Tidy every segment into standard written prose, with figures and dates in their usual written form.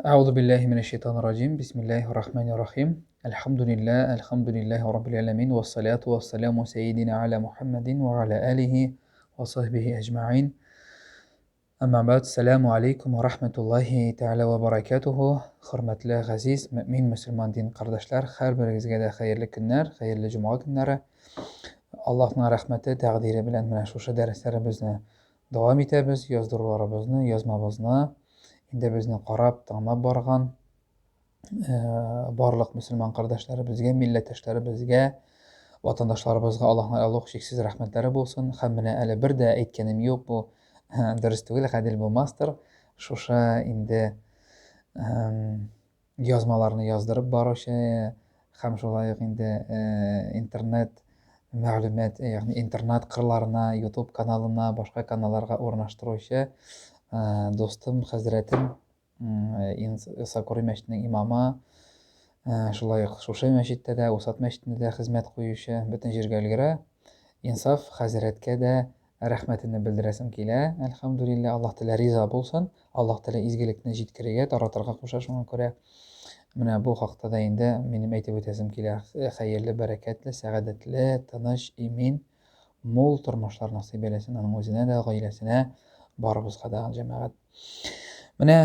أعوذ بالله من الشيطان الرجيم بسم الله الرحمن الرحيم الحمد لله رب العالمين والصلاة والسلام سيدنا على محمد وعلى آله وصحبه أجمعين أما بعد السلام عليكم ورحمة الله تعالى وبركاته Hürmetli aziz mümin Müslüman din kardeşler her birinizge de hayırlı günler, hayırlı cuma günleri. Allah'ın rahmeti, təqdiri bilen mənə şuşa dərslərimizni davam etəbiz, yazdırılarımızı, yazmamızı. İndi bizni qarab, tanıb barğan barlıq müsəlman qardaşlarımızga, millətdaşlarımızga, vatandaşlarımızga Allah'ın şeksiz rəhmətləri bolsun. Həm mənə ələ bir də aytganim yox, bu dürüst түгел, ғədil bulmazdır. Şuşa indi yazmalarını yazdırıb barışı, həm şolayıq indi internet məlumat, yəni internet qırlarına, YouTube kanalına, başqa kanallarga ornaşdırışı dostum, Hazretim Sakuri Məşidinin imamı, şolayıq şuşa məşiddə də, Usat məşidində də xizmət qoyuşı, bütün jirgə ilgirə İnsaf Hazretke də rəhmətini bildirəsim kilə. Elhamdülillah, Allah tələ riza bolsun. Allah tələ izgilikni jitkirigə, taratırğa qoşaşına görə. Mənə bu haqda da indi mənim aytıb ötəsim kilə. Xeyirli, bərəkətli, səğədətli, tanış, emin, mol turmuşlar nasib eləsin. Onun özünə də, ailəsinə, barımızға da cəmaət. Mənə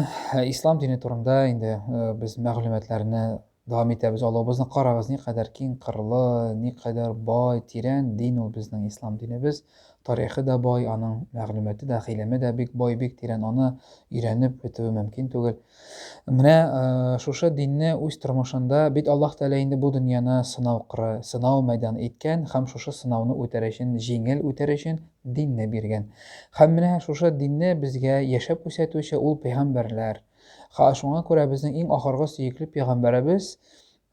İslam dini turunda indi biz məlumatlarını davam etəbiz. Allah bizning qarağız ne qədər keng qırlı, ne qədər boy, teran din o bizning İslam dinimiz. Tarixi də boy, onun məlumatı da, xilmi də bik boy, bik teran, onu öyrənib bitüyü mümkün түгел. Менә шушы динне үз тормышында бит Аллаһ Тәала инде бу дөньяны сынау мәйданы иткән, һәм шушы сынауны үтәр өчен, җиңел үтәр өчен динне биргән. Һәм менә шушы динне безгә яшәп күрсәтүче ул пәйгамбәрләр. Шуңа күрә безнең иң ахыргы сөекле пәйгамбәребез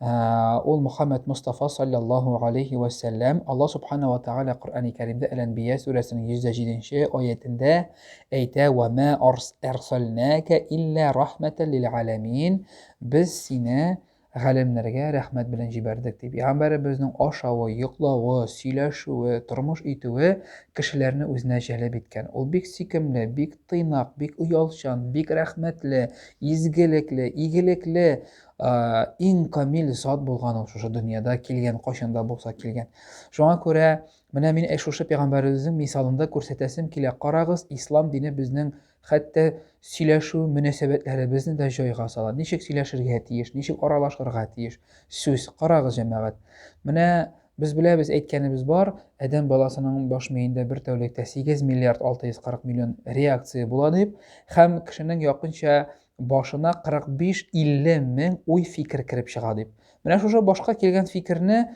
ул Мөхәммәд Мустафа саллаллаху алейхи ва саллям. Аллаһ субхanahu ва тааля Qur'an-ы Кәримдә Әл-Анбия сүрәсенең 107-нче аятында әйтә: "Ва ма арсалнака илля рахматан лил аламин." Без сине галимнәргә рәхмәт белән җибәрдек дип. Пәйгамбәребезнең ашавы, йоклавы, сөйләшүе, тормыш итүе кешеләрне үзенә җәлеп иткән. Ул бик сөйкемле, бик тыйнак, бик уялчан, бик рәхмәтле, изгелекле, игелекле, иң камил зат булган ул шушы дөньяда килгән, кайчанда булса килгән. Шуңа күрә менә мин шушы пәйгамбәребезнең мисалында күрсәтәсем килә. Карагыз, ислам дине безнең хәтта сөйләшү мөнәсәбәтләребезне дә җайга сала. Ничек сөйләшергә тиеш, ничек аралашырга тиеш. Сүз, карагыз җәмәгать. Менә biz беләбез, әйткәнебез бар, адәм баласының баш миендә бер тәүлектә 8 миллиард 640 миллион реакция була дип, һәм кешенең якынча башына 45-50 мең уй фикер кирип чыга дип. Менә шушы башка килгән фикерне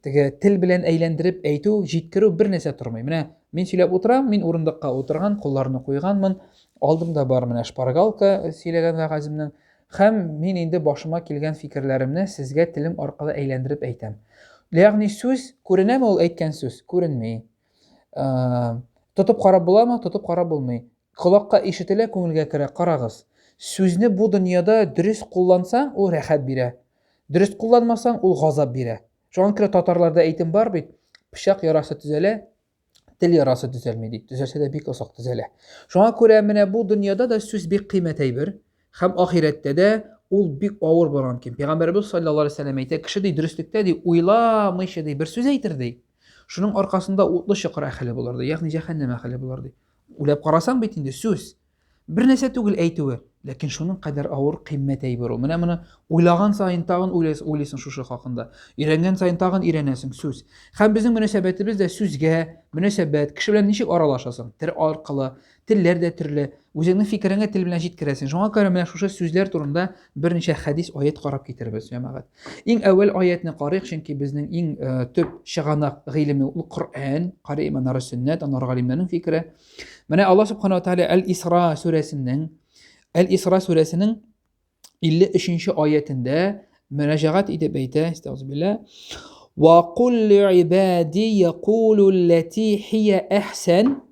тел белән әйләндереп әйтү, җиткерү бер нәрсә тормый. Менә мин сөйләп утырам, мин урындыкка утырган, кулларны куйганмын, алдымда бар менә шпаргалка сөйләгән вәгаземнең, һәм мин инде башыма килгән фикерләремне сезгә телем аркылы әйләндереп әйтәм. Ягъни сүз күренәме ул әйткән сүз? Күренми. Тотып карап буламы? Тотып карап булмый. Колакка ишетелә, күңелгә керә. Карагыз. Сүзне бу дөньяда дөрес куллансаң, ул рәхәт бирә. Дөрес кулланмасаң, ул газап бирә. Шуңа күрә татарларда әйтем бар бит, пычак ярасы төзәлә, тел ярасы төзәлми ди. Төзәлсә дә бик озак төзәлә. Шуңа күрә менә бу дөньяда да сүз бик кыйммәт әйбер, һәм ахирәттә дә ул бик авыр барган ки. Пәйгамбәрбез саллаллаһу алейхи ва саллям әйтә, кеше ди дөреслектә ди уйламыйча ди бер сүз әйтер ди. Шуның аркасында утлы чокыр әхле булыр ди, ягъни җәһәннәм әхле булыр ди. Уйлап карасаң бит инде сүз бер нәрсә түгел әйтүе, ләкин шуның кадәр авыр кыйммәт әйбер ул. Менә моны уйлаган саен тагын уйлыйсың шушы хакында. Өйрәнгән саен тагын өйрәнәсең сүз. Һәм безнең мөнәсәбәтебез дә сүзгә, мөнәсәбәт, кеше белән ничек аралашасың? Тел аркылы, телләр дә төрле. Үзеңнең фикереңә тел белән җиткерәсең. Шуңа күрә менә шушы сүзләр турында берничә хәдис, аят карап китербез җәмәгать. Иң әүвәл аятны карыйк, чөнки безнең иң төп чыганак гыйлеме ул Коръан, карый манары сөннәт, аннары галимнәрнең фикере. Менә Аллаһ субхanahu ва тааля Әл-Исра сүрәсенең 53-нче аятында мөнәҗәгать итеп әйтә, истәгъфирулlah: "Ва кул ли'ибади якулу ллати хия ахсан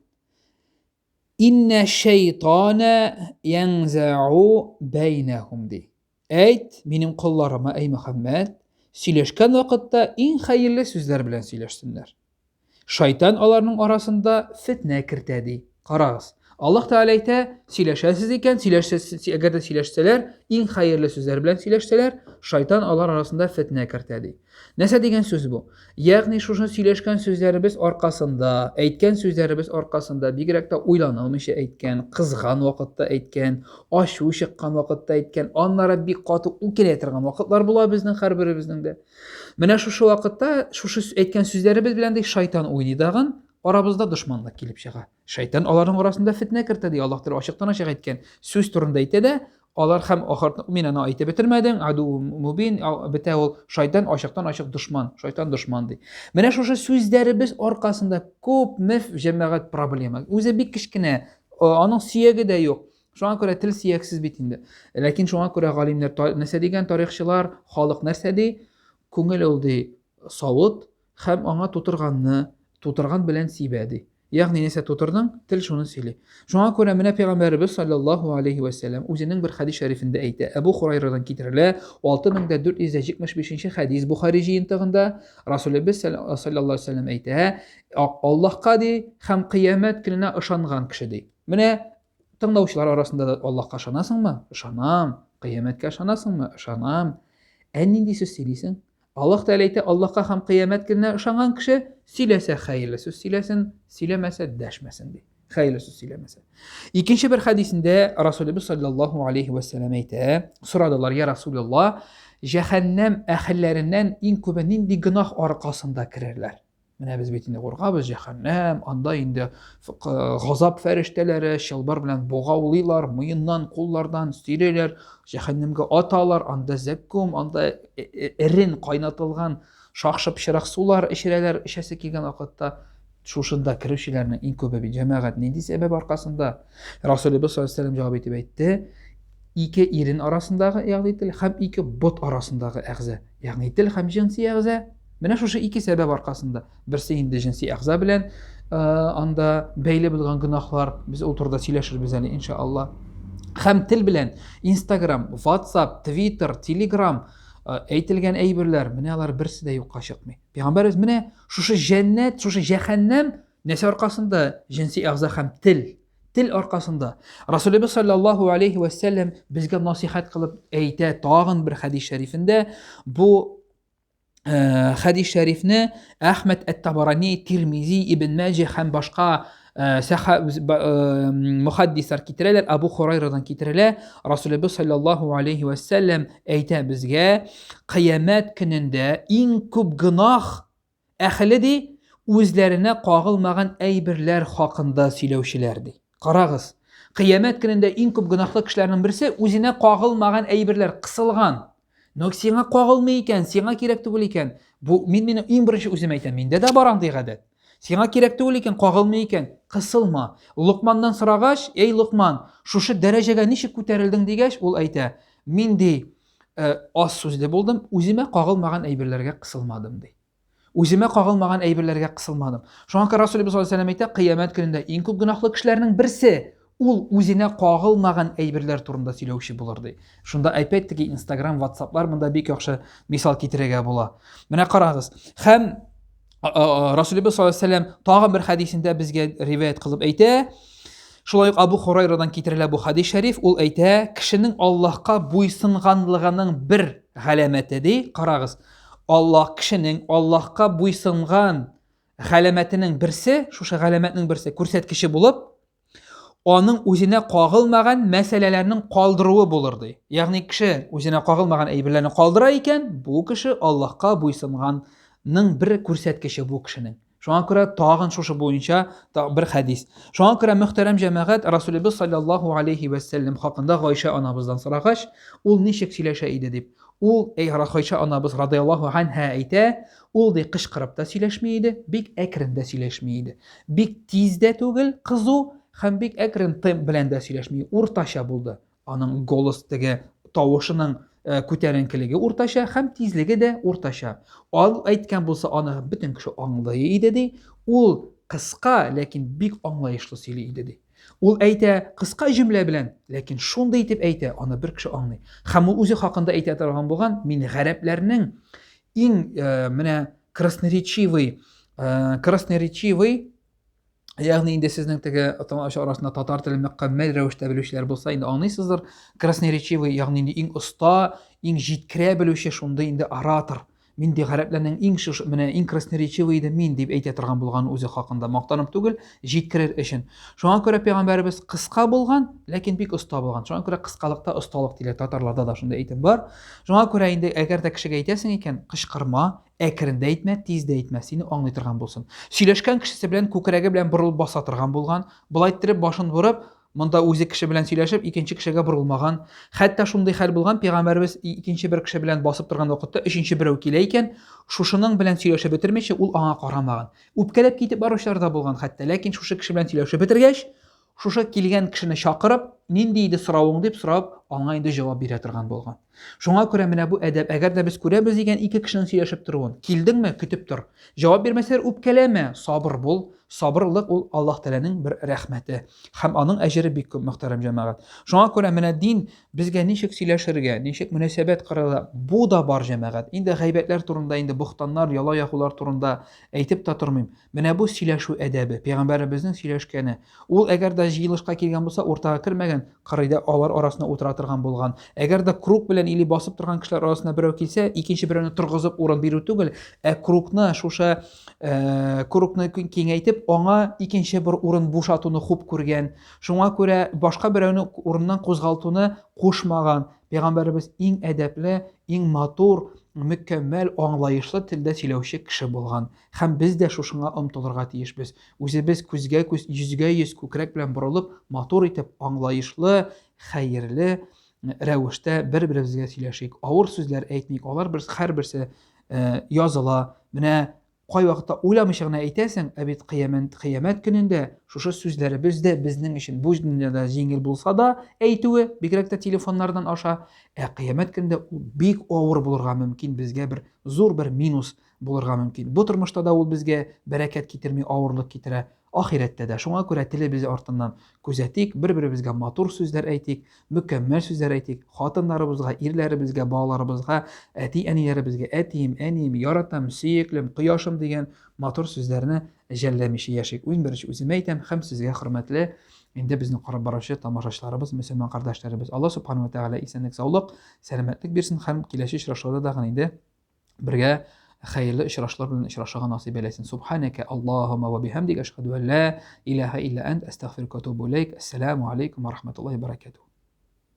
инна шайтана янзау байнахум" ди. Әйт минем кулларыма, эй Мөхәммәд, сөйләшкән вакытта иң хәерле сүзләр белән сөйләшсеннәр. Шайтан аларның арасында фитнә кертә ди. Карагыз, Аллаһ Тәгалә әйтә, сөйләшәсез икән, әгәр дә сөйләшсәләр, иң хәерле сүзләр белән сөйләшсәләр, шайтан алар арасында фитнә кертә ди. Нәрсә дигән сүз бу? Ягъни шушы сөйләшкән сүзләребез аркасында, әйткән сүзләребез аркасында бигрәк тә уйланылмыйча әйткән, кызган вакытта әйткән, ачу чыккан вакытта әйткән, аннары бик каты үкенә торган вакытлар була безнең һәрберебезнең дә. Менә шушы вакытта шушы әйткән сүзләребез белән дә шайтан уйный дагын, арабызда дошманлык килеп чыга. Шайтан аларның арасында фитнә кертә ди. Аллаһ Тәгалә ачыктан ачык әйткән сүз турында әйтә дә, алар һәм ахырда мин аны әйтеп бетермәдем, аду мубин, бетә ул шайтан ачыктан ачык дошман, шайтан дошман ди. Менә шушы сүзләребез аркасында күп мөф җәмәгать проблема. Үзе бик кичкенә, аның сөяге дә юк. Шуңа күрә тел сөяксез бит инде. Ләкин шуңа күрә галимнәр нәрсә дигән тарихчылар, халык нәрсә ди? Күңел ул ди савыт һәм аңа тутырган белән сибә ди. Ягъни нәрсә тутырдың, тел шуны сөйли. Шуңа күрә менә Пәйгамбәрбез саллаллаһу алейхи ва саллям үзенең бер хадис шәрифендә әйтә. Әбу Хурайрадан китерелә, 6475 хадис Бухари җыентыгында Расулыбыз саллаллаһу алейхи ва саллям әйтә, Аллаһка ди һәм кыямәт көненә ышанган кеше ди. Менә тыңлаучылар арасында да Аллаһка ышанасыңмы? Ышанам. Кыямәткә ышанасыңмы? Ышанам. Нинди сүз сөйлисең? Аллаһ Тәгалә әйтә, Аллаһка һәм кыямәт көненә ышанган кеше сөйләсә хәерле сүз сөйләсен, сөйләмәсә дәшмәсен ди. Хәерле сүз сөйләмәсә. Икенче бер хадисендә Расулыбыз саллаллаһу алейхи ва саллям әйтә, сорадылар, я Расулуллаһ, җәһәннәм әһелләреннән иң күбе нинди гөнаһ аркасында керерләр? Менә без бит инде куркабыз, җәһәннәм, анда инде газап фәрештәләре чалбар белән богаулыйлар, муеннан, куллардан сөйрәләр, җәһәннәмгә аталар, анда зәккум, анда эрен кайнатылган шакшы пычрак сулар эчерәләр, эчәсе килгән вакытта шушында керүчеләрнең иң күбе бит җәмәгать нинди сәбәп аркасында? Расулыбыз саллаллаһу алейхи ва саллям җавап итеп әйтте, ике ирен арасындагы, ягъни тел һәм ике бот арасындагы әгъза, ягъни тел һәм җинси әгъза. Менә шушы ике сәбәп аркасында. Берсе инде җинси әгъза белән анда бәйле булган гөнаһлар, без ул турыда сөйләшербез әле иншааллаһ. Һәм тел белән Instagram, WhatsApp, Twitter, Telegram әйтелгән әйберләр, менә алар берсе дә юкка чыкмый. Пәйгамбәрбез менә шушы җәннәт, шушы җәһәннәм нәрсә аркасында? Җинси әгъза һәм тел аркасында. Расулыбыз саллаллаһу алейхи ва саллям безгә насихат кылып әйтә тагын бер хадис шәрифендә, бу хадис шәрифне Әхмәд әт-Табарани, Тирмизи, Ибн Маҗа һәм башка мухаддислар китерәләр. Абу Хурайрадан китерелә. Расулыбыз саллаллаһу алейхи ва саллям әйтә безгә, кыямәт көнендә иң күп гөнаһ әһле ди үзләренә кагылмаган әйберләр хакында сөйләүчеләр ди. Карагыз, кыямәт көнендә иң күп гөнаһлы кешеләрнең берсе үзенә кагылмаган әйберләр, кысылган. Но сиңа кагылмый икән, сиңа кирәк түгел икән. Бу мин иң беренче үзем әйтәм, миндә дә бар андый гадәт. Сиңа кирәк түгел икән, кагылмый икән, кысылма. Луқмандан сорагач, эй Луқман, шушы дәрәҗәгә ничек күтәрелдең дигәч, ул әйтә, мин ди аз сүзле булдым, үземә кагылмаган әйберләргә кысылмадым ди. Үземә кагылмаган әйберләргә кысылмадым. Шуңа күрә Расулыбыз саллаллаһу алейхи ва саллям әйтә, кыямәт көнендә иң күп гөнаһлы кешеләрнең берсе ул үзенә кагылмаган әйберләр турында сөйләүче булыр ди. Шунда опять-таки Instagram, WhatsApp'лар монда бик яхшы мисал китерергә була. Менә карагыз. Һәм Расулыбыз саллаллаһу алейхи ва саллям тагын бер хадисендә безгә риваят кылып әйтә. Шулай ук Абу Хурайрадан китерелә бу хадис шәриф. Ул әйтә, кешенең Аллаһка буйсынганлыгының бер галәмәте ди. Карагыз. Кешенең Аллаһка буйсынган галәмәтенең берсе, шушы галәмәтнең берсе күрсәткече булып, аның үзенә кагылмаган мәсьәләләрнең калдыруы булыр ди. Ягъни кеше үзенә кагылмаган әйберләрне калдыра икән, бу кеше Аллаһка буйсынганның бер күрсәткече бу кешенең. Шуңа күрә тагын шушы буенча бер хадис. Шуңа күрә мөхтәрәм җәмәгать, Расулыбыз саллаллаһу алейхи ва саллям хакында Гайша анабыздан сорагач, ул ничек сөйләшә иде дип. Ул Гайша анабыз радиллаһу анха әйтә, ул ди кычкырып та сөйләшми иде, бик әкрен дә сөйләшми иде. Бик тиз дә түгел, кызу һәм бик әкрен темп белән дә сөйләшми, уртача булды. Аның голос теге тавышының күтәренкелеге уртача һәм тизлеге дә уртача. Ал әйткән булса, аны бөтен кеше аңлый иде ди. Ул кыска, ләкин бик аңлаешлы сөйли иде ди. Ул әйтә кыска җөмлә белән, ләкин шундый итеп әйтә, аны бер кеше аңлый. Һәм ул үзе хакында әйтә торган булган, мин гарәпләрнең иң менә красноречивый Ягъни инде сезнең теге тыңлаучы арасында татар телен мөкаммәл рәвештә белүчеләр булса, инде аңлыйсыздыр, красноречивый, ягъни инде иң оста, иң җиткерә белүче шундый инде оратор. Мин ди гарәпләрнең иң шушы менә иң красноречивый иде мин дип әйтә торган булган үзе хакында мактанып түгел, җиткерер өчен. Шуңа күрә пәйгамбәребез кыска булган, ләкин бик оста булган. Шуңа күрә кыскалыкта осталык диләр. Татарларда да шундый әйтеп бар. Шуңа күрә инде әгәр дә кешегә әйтәсең икән, кычкырма, әкрен дә әйтмә, тиз дә әйтмә, сине аңлый торган булсын. Сөйләшкән кешесе белән күкрәге белән борылып баса торган булган, болай иттереп башын борып, монда үзе кеше белән сөйләшеп, икенче кешегә борылмаган. Хәтта шундый хәл булган, пәйгамбәребез икенче бер кеше белән басып торган вакытта, өченче берәү килә икән, шушының белән сөйләшеп бетермичә, ул аңа карамаган. Үпкәләп китеп баручылар да булган хәтта, ләкин шушы кеше белән сөйләшеп бетергәч, шушы килгән кешене чакырып, нинди иде соравың дип сорап, аңа инде җавап бирә торган булган. Шуңа күрә менә бу әдәп, әгәр дә без күрәбез дигән ике кешенең сөйләшеп торуын, килдеңме, көтеп тор. Җавап бирмәсәләр, үпкәләмә, сабыр бул. Сабырлык ул Аллаһ Тәгаләнең бер рәхмәте һәм аның әҗере бик күп, мөхтәрәм җәмәгать. Шуңа күрә менә дин безгә ничек сөйләшергә, ничек мөнәсәбәт корырга, бу да бар җәмәгать. Инде гайбәтләр турында, инде бохтаннар, яла ягулар турында әйтеп тә тормыйм. Менә бу сөйләшү әдәбе, пәйгамбәребезнең сөйләшкәне. Ул әгәр дә җыелышка килгән булса, уртага кермәгән, кырыйда алар арасында утыра торган булган. Әгәр дә круг белән или басып торган кешеләр арасында берәү килсә, икенче берәүне торгызып урын бирү түгел, кругны шушы кругны киңәйтеп, аңа икенче бер урын бушатуны хуп күргән. Шуңа күрә башка берәүне урыннан кузгалтуны кушмаган. Пәйгамбәребез иң әдәпле, иң матур, мөкәммәл, аңлаешлы телдә сөйләүче кеше булган. Һәм без дә шушыңа омтылырга тиешбез. Үзебез күзгә күз, йөзгә йөз күкрәк белән борылып, матур итеп, аңлаешлы, хәерле рәвештә бер-беребезгә сөйләшик. Авыр сүзләр әйтмик. Алар һәрберсе языла. Менә кай вакытта уйламыйча гына әйтәсең, ә бит кыямәт көнендә шушы сүзләребез дә безнең өчен бу дөньяда җиңел булса да әйтүе, бигрәк тә телефоннардан аша, кыямәт көнендә ул бик авыр булырга мөмкин, безгә бер зур бер минус булырга мөмкин. Бу тормышта да ул безгә бәрәкәт китерми, авырлык китерә. Ахирәттә дә. Шуңа күрә телебез артыннан күзәтик, бер-беребезгә матур сүзләр әйтик, мөкәммәл сүзләр әйтик, хатыннарыбызга, ирләребезгә, балаларыбызга, әти-әниләребезгә, әтием, әнием, яратам, сөеклем, кояшым дигән матур сүзләрне жәлләмичә яшик. Иң беренче үземә әйтәм һәм сезгә хөрмәтле инде безнең карап баручы тамашачыларыбыз, мөселман кардәшләребез. Алла Субханаһу ва Тәгалә исәнлек, саулык, сәламәтлек бирсен һәм киләчәк очрашуларда да инде бергә خير إشراش لرن إشراش نصيب لسن سبحانك اللهم وبحمدك أشهد أن لا إله إلا أنت أستغفرك وأتوب إليك السلام عليكم ورحمة الله وبركاته